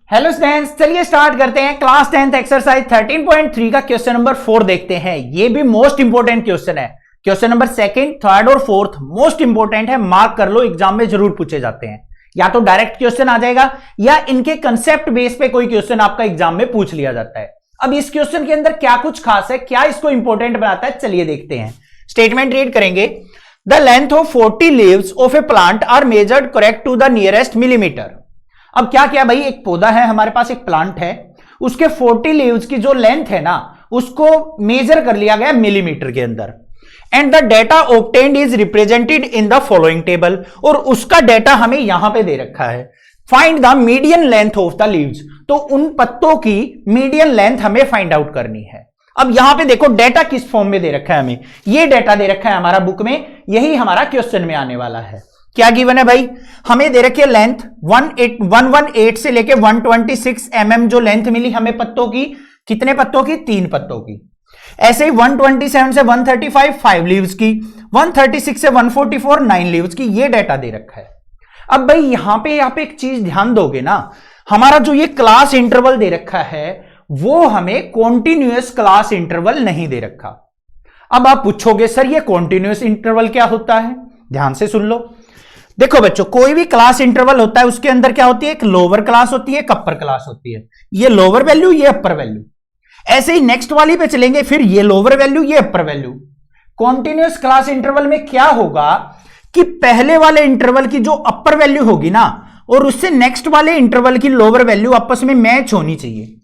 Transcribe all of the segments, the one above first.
Hello students, चलिए start करते हैं। क्लास 10th एक्सरसाइज 13.3 का क्वेश्चन नंबर 4 देखते हैं। ये भी मोस्ट इंपोर्टेंट क्वेश्चन है। क्वेश्चन नंबर सेकंड, थर्ड और फोर्थ मोस्ट इंपोर्टेंट है, मार्क कर लो, एग्जाम में जरूर पूछे जाते हैं। या तो डायरेक्ट क्वेश्चन आ जाएगा या इनके कंसेप्ट बेस पे कोई क्वेश्चन आपका एग्जाम में पूछ लिया जाता है। अब इस क्वेश्चन के अंदर क्या कुछ खास है, क्या इसको इंपॉर्टेंट बनाता है, चलिए देखते हैं। स्टेटमेंट रीड करेंगे। The length of 40 leaves of a plant are measured correct to the nearest millimetre. अब क्या किया भाई, एक पौधा है हमारे पास, एक प्लांट है, उसके 40 लीव्स की जो लेंथ है ना, उसको मेजर कर लिया गया मिलीमीटर के अंदर। And the data obtained is represented in the following table, और उसका डेटा हमें यहां पे दे रखा है। Find the median length of the leaves, तो उन पत्तों की मीडियन लेंथ हमें फाइंड आउट करनी है। अब यहां पे देखो डेटा किस फॉर्म में दे रखा है, हमें ये डेटा दे रखा है हमारा बुक में, यही हमारा क्वेश्चन में आने वाला है। क्या गिवन है भाई, हमें दे रखी है लेंथ 118 से लेके 126 mm जो लेंथ मिली हमें पत्तों की, कितने पत्तों की, 3 पत्तों की। ऐसे ही 127 से 135 5 लीव्स की, 136 से 144 9 लीव्स की, ये डेटा दे रखा है। अब भाई यहां पे एक चीज ध्यान दोगे ना, हमारा जो ये क्लास इंटरवल दे रखा है वो हमें कॉन्टिन्यूअस क्लास इंटरवल नहीं दे रखा। अब आप पूछोगे सर ये कॉन्टिन्यूअस इंटरवल क्या होता है, ध्यान से सुन लो। देखो बच्चों, कोई भी क्लास इंटरवल होता है उसके अंदर क्या होती है, एक लोअर क्लास होती है, एक अपर क्लास होती है। ये लोअर वैल्यू, ये अपर वैल्यू। ऐसे ही नेक्स्ट वाली पे चलेंगे, फिर ये लोअर वैल्यू, ये अपर वैल्यू। कॉन्टिन्यूअस क्लास इंटरवल में क्या होगा कि पहले वाले इंटरवल की जो अपर वैल्यू होगी ना, और उससे नेक्स्ट वाले इंटरवल की लोअर वैल्यू आपस में मैच होनी चाहिए।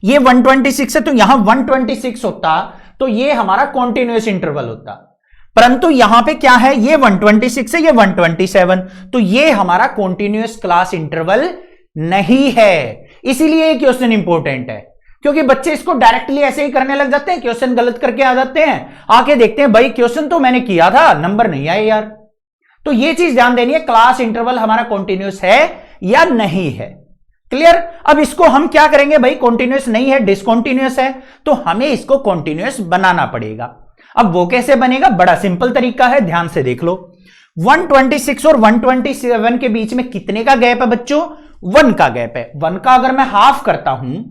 ये 126 है तो यहां 126 होता, तो ये हमारा कॉन्टिन्यूअस इंटरवल होता। परंतु यहां पे क्या है, ये 126 है, ये 127, तो ये हमारा कॉन्टिन्यूअस क्लास इंटरवल नहीं है। इसीलिए ये क्वेश्चन इंपॉर्टेंट है, क्योंकि बच्चे इसको डायरेक्टली ऐसे ही करने लग जाते हैं, क्वेश्चन गलत करके आ जाते हैं, आके देखते हैं भाई क्वेश्चन तो मैंने किया था, नंबर नहीं आए यार। तो ये चीज ध्यान देनी है, क्लास इंटरवल हमारा कॉन्टिन्यूअस है या नहीं है। क्लियर। अब इसको हम क्या करेंगे भाई, कॉन्टिन्यूअस नहीं है, डिसकॉन्टिन्यूअस है, तो हमें इसको कॉन्टिन्यूअस बनाना पड़ेगा। अब वो कैसे बनेगा, बड़ा सिंपल तरीका है, ध्यान से देख लो। 126 और 127 के बीच में कितने का गैप है बच्चों, 1 का गैप है। 1 का अगर मैं हाफ करता हूं,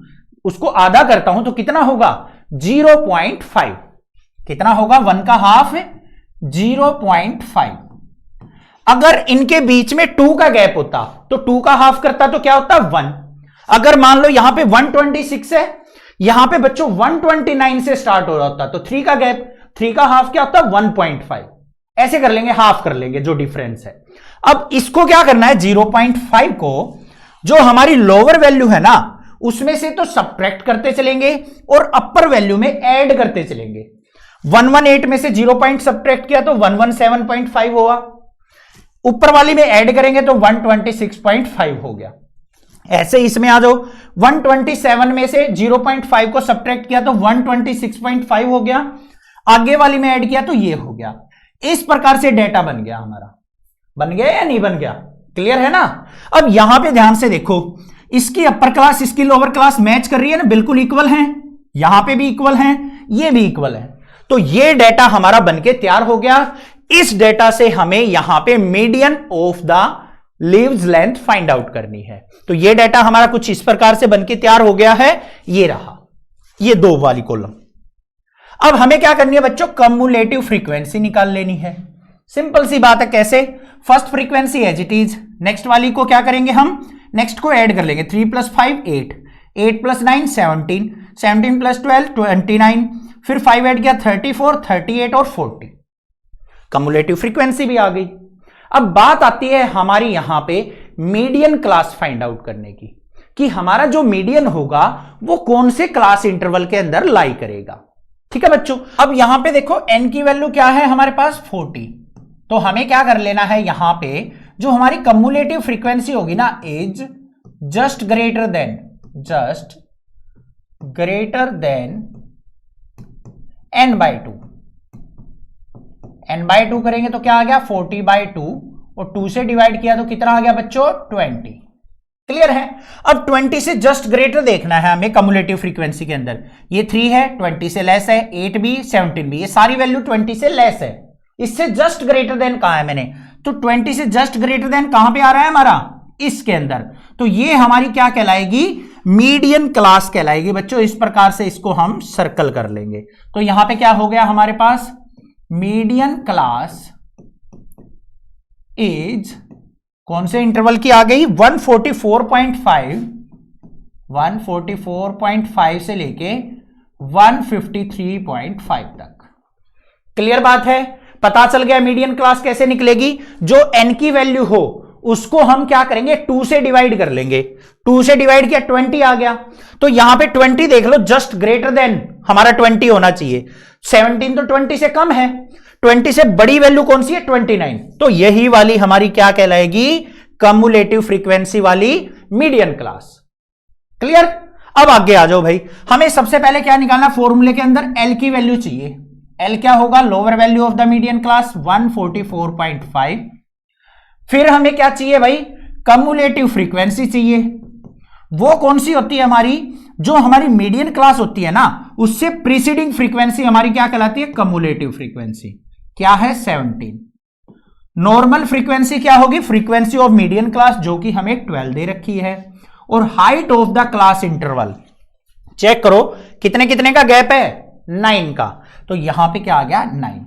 उसको आधा करता हूं, तो कितना होगा, 0.5। कितना होगा, 1 का हाफ 0.5। अगर इनके बीच में 2 का गैप होता तो 2 का हाफ करता तो क्या होता, 1। अगर मान लो यहां पे 126 है, यहां पे बच्चों 129 से स्टार्ट हो रहा होता, तो 3 का गैप, 3 का हाफ क्या होता, 1.5। ऐसे कर लेंगे, हाफ कर लेंगे जो डिफरेंस है। अब इसको क्या करना है, 0.5 को जो हमारी लोअर वैल्यू है ना, उसमें से तो सब्ट्रैक्ट करते चलेंगे और अपर वैल्यू में ऐड करते चलेंगे। 118 में से 0 पॉइंट सब्ट्रैक्ट किया तो 117.5 हुआ, ऊपर वाली में ऐड करेंगे तो 126.5 हो गया। ऐसे इसमें आ जाओ, 127 में से 0.5 को सब्ट्रैक्ट किया तो 126.5 हो गया, आगे वाली में ऐड किया तो ये हो गया। इस प्रकार से डेटा बन गया हमारा। बन गया या नहीं बन गया, क्लियर है ना। अब यहां पे ध्यान से देखो, इसकी अपर क्लास इसकी लोअर क्लास मैच कर रही है ना, बिल्कुल इक्वल है, यहां पे भी इक्वल है, ये भी इक्वल है, तो ये डेटा हमारा बनके तैयार हो गया। इस डेटा से हमें यहां पे median of the leaves length find out करनी है। तो ये डेटा हमारा कुछ इस प्रकार से बनके तैयार हो गया है, ये रहा, ये 2 वाली कॉलम। अब हमें क्या करनी है बच्चों, कम्युलेटिव फ्रीक्वेंसी निकाल लेनी है। सिंपल सी बात है, कैसे, first frequency as it is, next वाली को क्या करेंगे हम, नेक्स्ट को ऐड कर लेंगे। 3 + 5 8, 8 + 9 17, 17 + 12 29, फिर 5 ऐड किया 34, 38 और 40। कम्युलेटिव फ्रीक्वेंसी भी आ गई। अब बात आती है हमारी यहां पे मीडियन क्लास फाइंड आउट करने की, कि हमारा जो मीडियन होगा वो कौन से क्लास इंटरवल के अंदर लाई करेगा। ठीक है बच्चों। अब यहां पे देखो n की वैल्यू क्या है हमारे पास, 40, तो हमें क्या कर लेना है, यहां पे जो हमारी कम्युलेटिव फ्रीक्वेंसी होगी ना, is just greater than n/2। n/2 करेंगे तो क्या आ गया, 40/2, और 2 से डिवाइड किया तो कितना आ गया बच्चों, 20। क्लियर है। अब 20 से जस्ट ग्रेटर देखना है हमें कम्युलेटिव फ्रीक्वेंसी के अंदर। ये 3 है, 20 से लेस है, 8 भी 17 भी, ये सारी वैल्यू 20 से लेस है। इससे जस्ट ग्रेटर देन कहा है मैंने, तो 20 से जस्ट ग्रेटर देन कहां पे आ रहा है हमारा, इसके अंदर, तो ये हमारी क्या कहलाएगी, मीडियन क्लास कहलाएगी बच्चों। इस प्रकार से इसको हम सर्कल कर लेंगे। तो यहां पे क्या हो गया हमारे पास, मीडियन क्लास इज कौन से इंटरवल की आ गई, 144.5 से लेके 153.5 तक। क्लियर बात है, पता चल गया मीडियन क्लास कैसे निकलेगी। जो n की वैल्यू हो उसको हम क्या करेंगे, 2 से डिवाइड कर लेंगे। 2 से डिवाइड किया 20 आ गया, तो यहां पे 20 देख लो, जस्ट ग्रेटर देन हमारा 20 होना चाहिए। 17 तो 20 से कम है, 20 से बड़ी वैल्यू कौन सी है, 29। तो यही वाली हमारी क्या कहलाएगी, कम्युलेटिव फ्रीक्वेंसी वाली मीडियन क्लास। क्लियर। अब आगे आ जाओ भाई, हमें सबसे पहले क्या निकालना, फॉर्मूले के अंदर एल की वैल्यू चाहिए। एल क्या होगा, lower value of the median class 144.5। फिर हमें क्या चाहिए भाई, कम्युलेटिव फ्रीक्वेंसी चाहिए। वो कौन सी होती है हमारी, जो हमारी मीडियन क्लास होती है ना, उससे प्रीसीडिंग फ्रीक्वेंसी हमारी क्या कहलाती है, कम्युलेटिव फ्रीक्वेंसी। क्या है, 17। नॉर्मल फ्रीक्वेंसी क्या होगी, फ्रीक्वेंसी ऑफ मीडियन क्लास, जो कि हमें 12 दे रखी है। और height of the class interval check करो, कितने कितने का गैप है, 9 का। तो यहां पे क्या आ गया, 9।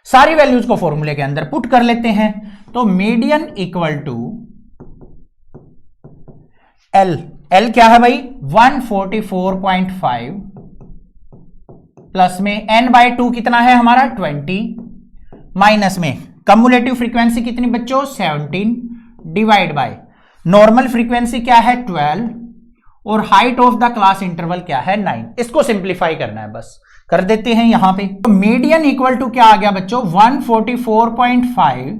सारी वैल्यूज को फॉर्मूले के अंदर पुट कर लेते हैं। तो median equal to L, L क्या है भाई, 144.5 प्लस में n/2 कितना है हमारा, 20, माइनस में कम्युलेटिव फ्रीक्वेंसी कितनी बच्चों, 17, डिवाइड बाय नॉर्मल फ्रीक्वेंसी क्या है, 12, और height of the class interval क्या है, 9। इसको सिंप्लीफाई करना है, बस कर देते हैं यहां पे। तो मीडियन इक्वल टू क्या आ गया बच्चों, 144.5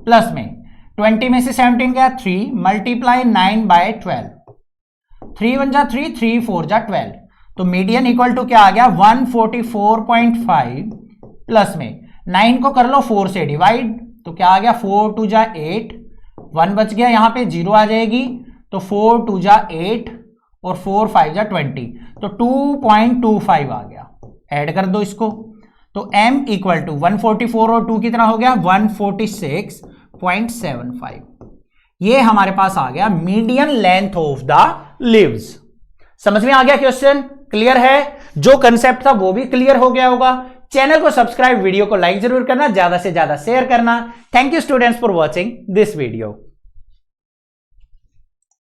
प्लस में 20 में से 17 गया 3, मल्टीप्लाई 9/12, 3 1 जा 3, 3 4 जा 12। तो मीडियन इक्वल टू क्या आ गया, 144.5 प्लस में 9 को कर लो 4 से डिवाइड, तो क्या आ गया, 4 2 जा 8, 1 बच गया, यहां पे 0 आ जाएगी, तो 4 2 जा 8 और 4 5 जा 20, तो 2.25 आ गया। ऐड कर दो इसको, तो m इक्वल टू 144 और 2 कितना हो गया, 146.75। ये हमारे पास आ गया median length of the leaves. समझ में आ गया क्वेश्चन, क्लियर है। जो कंसेप्ट था वो भी क्लियर हो गया होगा। चैनल को सब्सक्राइब, वीडियो को लाइक जरूर करना, ज्यादा से ज्यादा शेयर करना। Thank you students for watching this video.